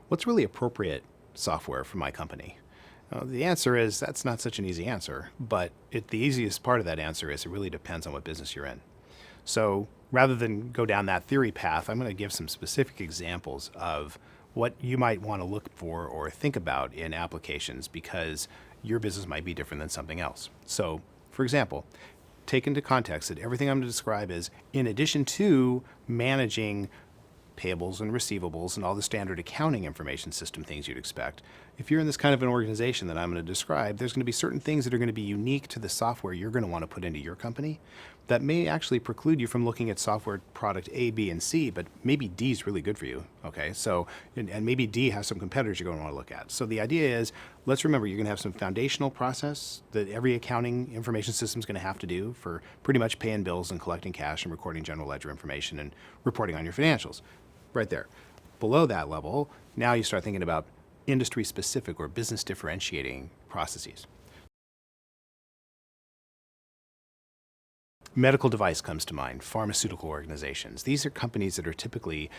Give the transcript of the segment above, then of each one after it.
what's really appropriate software for my company? The answer is that's not such an easy answer, but the easiest part of that answer is it really depends on what business you're in. So rather than go down that theory path, I'm going to give some specific examples of what you might want to look for or think about in applications because your business might be different than something else. So, for example, take into context that everything I'm going to describe is in addition to managing payables and receivables and all the standard accounting information system things you'd expect. If you're in this kind of an organization that I'm going to describe, there's going to be certain things that are going to be unique to the software you're going to want to put into your company that may actually preclude you from looking at software product A, B, and C, but maybe D is really good for you, okay? So, and maybe D has some competitors you're going to want to look at. So the idea is, let's remember you're going to have some foundational process that every accounting information system is going to have to do for pretty much paying bills and collecting cash and recording general ledger information and reporting on your financials. Right there. Below that level, now you start thinking about industry-specific or business differentiating processes. Medical device comes to mind, pharmaceutical organizations. These are companies that are typically,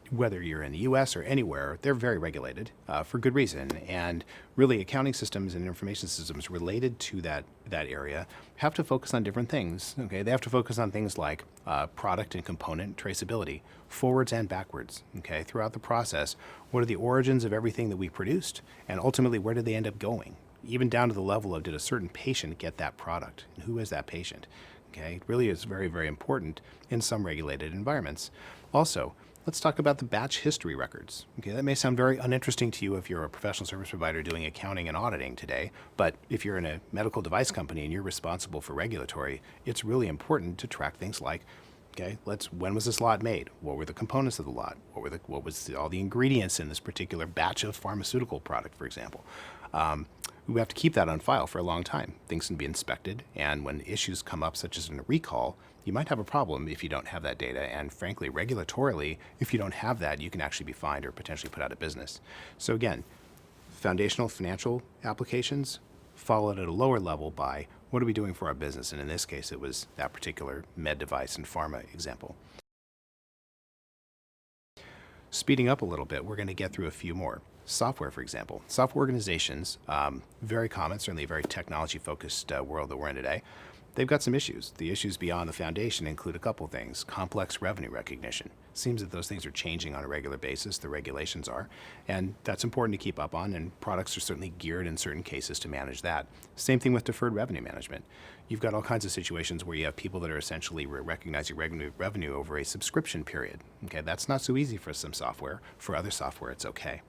whether you're in the US or anywhere, they're very regulated for good reason. And really accounting systems and information systems related to that area have to focus on different things. Okay, they have to focus on things like product and component traceability, forwards and backwards. Okay, throughout the process, what are the origins of everything that we produced? And ultimately, where did they end up going? Even down to the level of, did a certain patient get that product? And who is that patient? Okay, it really is very, very important in some regulated environments. Also, let's talk about the batch history records. Okay, that may sound very uninteresting to you if you're a professional service provider doing accounting and auditing today, but if you're in a medical device company and you're responsible for regulatory, it's really important to track things like, okay, when was this lot made? What were the components of the lot? What was all the ingredients in this particular batch of pharmaceutical product, for example? We have to keep that on file for a long time. Things can be inspected, and when issues come up, such as in a recall, you might have a problem if you don't have that data, and frankly, regulatorily, if you don't have that, you can actually be fined or potentially put out of business. So again, foundational financial applications followed at a lower level by what are we doing for our business, and in this case, it was that particular med device and pharma example. Speeding up a little bit, we're going to get through a few more. Software, for example. Software organizations, very common, certainly a very technology-focused world that we're in today. They've got some issues. The issues beyond the foundation include a couple of things. Complex revenue recognition. Seems that those things are changing on a regular basis, the regulations are, and that's important to keep up on, and products are certainly geared in certain cases to manage that. Same thing with deferred revenue management. You've got all kinds of situations where you have people that are essentially recognizing revenue over a subscription period. Okay, that's not so easy for some software. For other software, it's okay.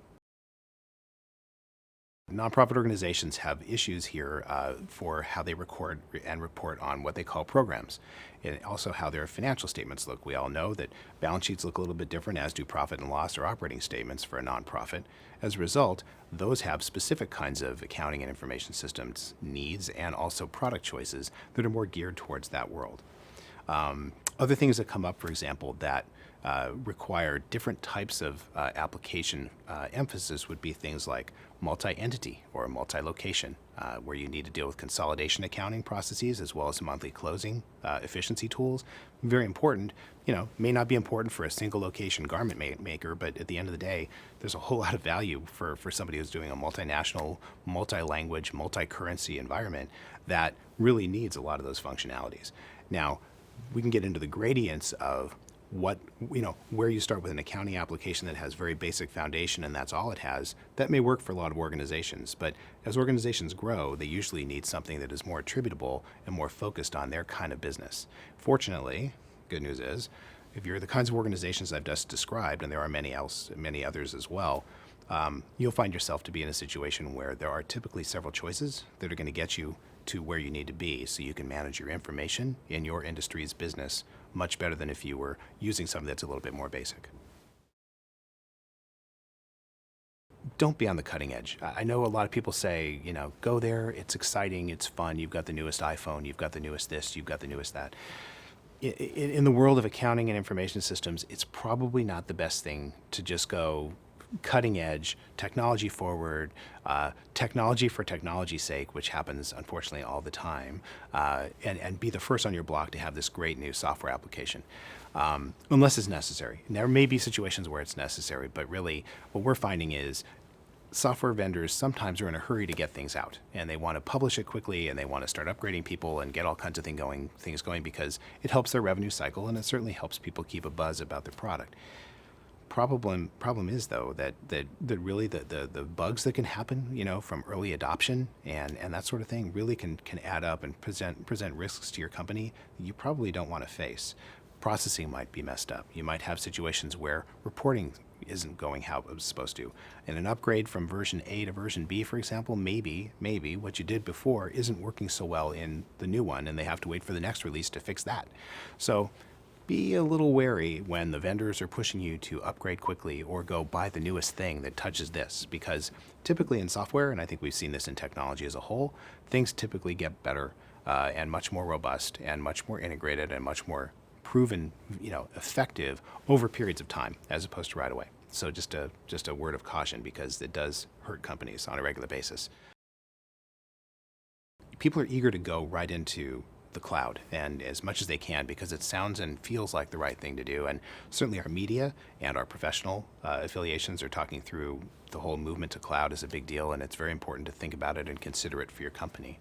Nonprofit organizations have issues here for how they record and report on what they call programs, and also how their financial statements look. We all know that balance sheets look a little bit different, as do profit and loss or operating statements for a nonprofit. As a result, those have specific kinds of accounting and information systems needs and also product choices that are more geared towards that world. Other things that come up, for example, that require different types of application emphasis would be things like multi-entity or multi-location, where you need to deal with consolidation accounting processes as well as monthly closing efficiency tools. Very important. May not be important for a single location garment maker, but at the end of the day, there's a whole lot of value for somebody who's doing a multinational, multi-language, multi-currency environment that really needs a lot of those functionalities. Now, we can get into the gradients of where you start with an accounting application that has very basic foundation and that's all it has. That may work for a lot of organizations, but as organizations grow, they usually need something that is more attributable and more focused on their kind of business. Fortunately, good news is, if you're the kinds of organizations I've just described, and there are many others as well, you'll find yourself to be in a situation where there are typically several choices that are going to get you to where you need to be so you can manage your information in your industry's business much better than if you were using something that's a little bit more basic. Don't be on the cutting edge. I know a lot of people say, go there, it's exciting, it's fun, you've got the newest iPhone, you've got the newest this, you've got the newest that. In the world of accounting and information systems, it's probably not the best thing to just go cutting edge, technology forward, technology for technology's sake, which happens unfortunately all the time, and be the first on your block to have this great new software application, unless it's necessary. And there may be situations where it's necessary, but really what we're finding is software vendors sometimes are in a hurry to get things out, and they want to publish it quickly, and they want to start upgrading people and get all kinds of things going because it helps their revenue cycle, and it certainly helps people keep a buzz about their product. Problem is though that really the bugs that can happen, from early adoption and that sort of thing really can add up and present risks to your company that you probably don't want to face. Processing might be messed up. You might have situations where reporting isn't going how it was supposed to. And an upgrade from version A to version B, for example, maybe what you did before isn't working so well in the new one, and they have to wait for the next release to fix that. So be a little wary when the vendors are pushing you to upgrade quickly or go buy the newest thing that touches this, because typically in software, and I think we've seen this in technology as a whole, things typically get better and much more robust and much more integrated and much more proven, effective over periods of time as opposed to right away. So just a word of caution, because it does hurt companies on a regular basis. People are eager to go right into the cloud, and as much as they can, because it sounds and feels like the right thing to do. And certainly our media and our professional affiliations are talking through the whole movement to cloud is a big deal, and it's very important to think about it and consider it for your company.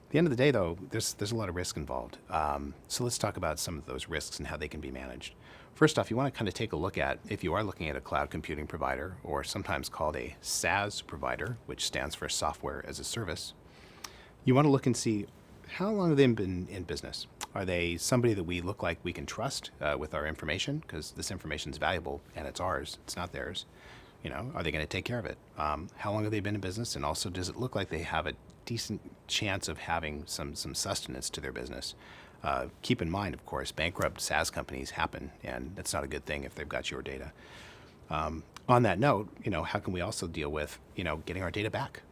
At the end of the day, though, there's a lot of risk involved. So let's talk about some of those risks and how they can be managed. First off, you want to kind of take a look at, if you are looking at a cloud computing provider, or sometimes called a SaaS provider, which stands for Software as a Service, you want to look and see how long have they been in business. Are they somebody that we look like we can trust with our information? Because this information is valuable and it's ours, it's not theirs. Are they going to take care of it? How long have they been in business? And also, does it look like they have a decent chance of having some sustenance to their business? Keep in mind, of course, bankrupt SaaS companies happen, and that's not a good thing if they've got your data. On that note, how can we also deal with, getting our data back?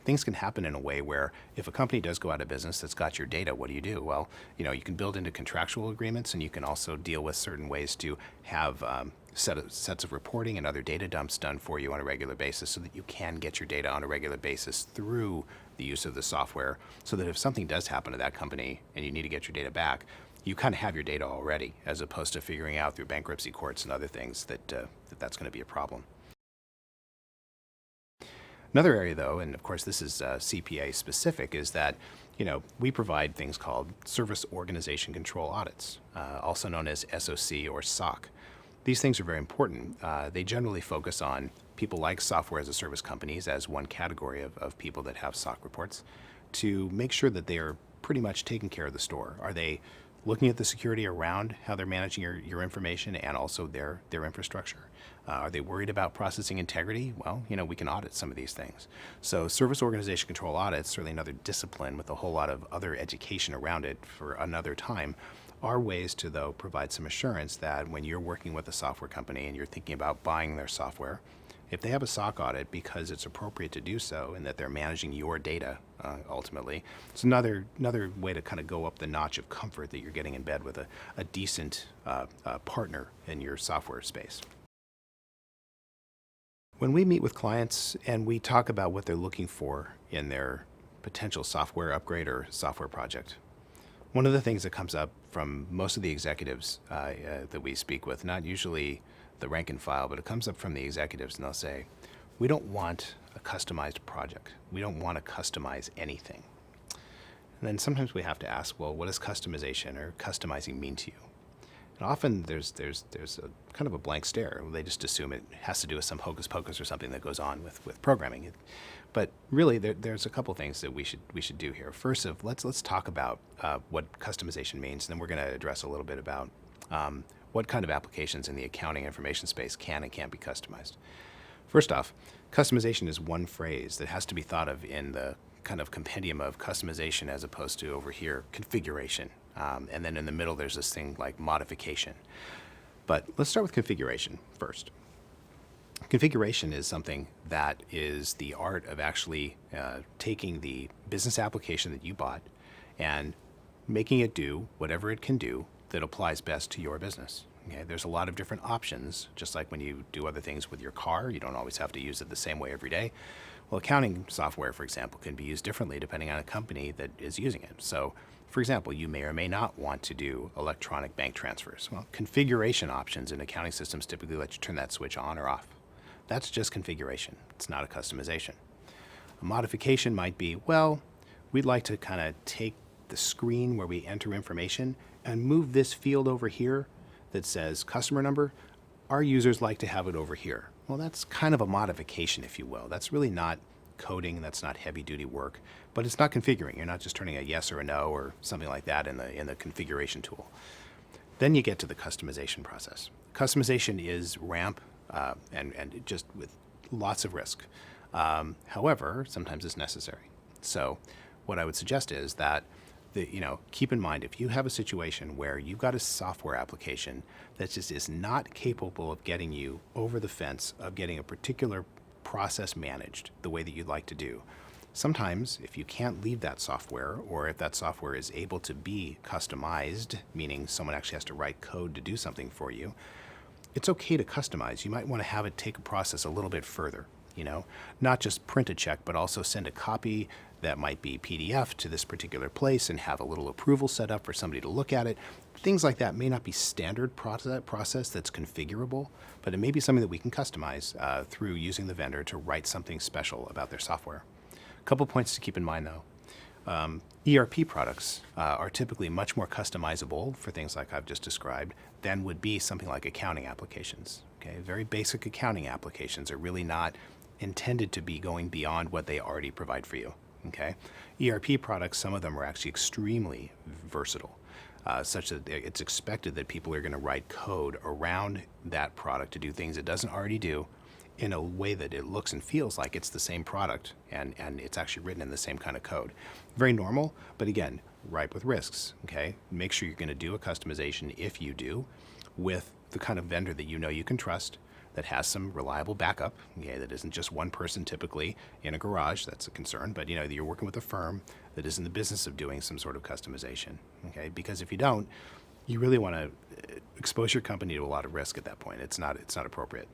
Things can happen in a way where if a company does go out of business that's got your data, what do? Well, you can build into contractual agreements, and you can also deal with certain ways to have sets of reporting and other data dumps done for you on a regular basis, so that you can get your data on a regular basis through the use of the software, so that if something does happen to that company and you need to get your data back, you kind of have your data already, as opposed to figuring out through bankruptcy courts and other things that's going to be a problem. Another area, though, and of course this is CPA specific, is that we provide things called Service Organization Control Audits, also known as SOC or SOC. These things are very important. They generally focus on people like software as a service companies as one category of people that have SOC reports, to make sure that they are pretty much taking care of the store. Are they looking at the security around how they're managing your information and also their infrastructure? Are they worried about processing integrity? Well, we can audit some of these things. So service organization control audits, certainly another discipline with a whole lot of other education around it for another time, are ways to, though, provide some assurance that when you're working with a software company and you're thinking about buying their software, if they have a SOC audit because it's appropriate to do so and that they're managing your data ultimately, it's another way to kind of go up the notch of comfort that you're getting in bed with a decent partner in your software space. When we meet with clients and we talk about what they're looking for in their potential software upgrade or software project, one of the things that comes up from most of the executives that we speak with, not usually the rank and file, but it comes up from the executives, and they'll say, we don't want a customized project. We don't want to customize anything. And then sometimes we have to ask, well, what does customization or customizing mean to you? And often there's a kind of a blank stare. They just assume it has to do with some hocus pocus or something that goes on with programming. But really, there's a couple things that we should do here. First, let's talk about what customization means, and then we're going to address a little bit about what kind of applications in the accounting information space can and can't be customized. First off, customization is one phrase that has to be thought of in the kind of compendium of customization, as opposed to over here configuration. And then in the middle, there's this thing like modification. But let's start with configuration first. Configuration is something that is the art of actually taking the business application that you bought and making it do whatever it can do that applies best to your business. Okay, there's a lot of different options, just like when you do other things with your car, you don't always have to use it the same way every day. Well, accounting software, for example, can be used differently depending on a company that is using it. So, for example, you may or may not want to do electronic bank transfers. Well, configuration options in accounting systems typically let you turn that switch on or off. That's just configuration. It's not a customization. A modification might be, well, we'd like to kind of take the screen where we enter information and move this field over here that says customer number. Our users like to have it over here. Well, that's kind of a modification, if you will. That's really not coding. That's not heavy duty work, but it's not configuring. You're not just turning a yes or a no or something like that in the configuration tool. Then you get to the customization process. Customization is ramp and just with lots of risk. However, sometimes it's necessary. So what I would suggest is that keep in mind, if you have a situation where you've got a software application that just is not capable of getting you over the fence of getting a particular process managed the way that you'd like to do, sometimes if you can't leave that software, or if that software is able to be customized, meaning someone actually has to write code to do something for you, it's okay to customize. You might want to have it take a process a little bit further. Not just print a check, but also send a copy that might be PDF to this particular place and have a little approval set up for somebody to look at it. Things like that may not be standard process that's configurable, but it may be something that we can customize through using the vendor to write something special about their software. A couple points to keep in mind, though. ERP products are typically much more customizable for things like I've just described than would be something like accounting applications. Okay, very basic accounting applications are really not intended to be going beyond what they already provide for you. Okay, ERP products, some of them are actually extremely versatile, such that it's expected that people are going to write code around that product to do things it doesn't already do in a way that it looks and feels like it's the same product and it's actually written in the same kind of code. Very normal, but again, ripe with risks. Okay, make sure you're going to do a customization, if you do, with the kind of vendor that you can trust, that has some reliable backup, okay, that isn't just one person typically in a garage. That's a concern, but you're working with a firm that is in the business of doing some sort of customization, okay? Because if you don't, you really want to expose your company to a lot of risk at that point. It's not appropriate.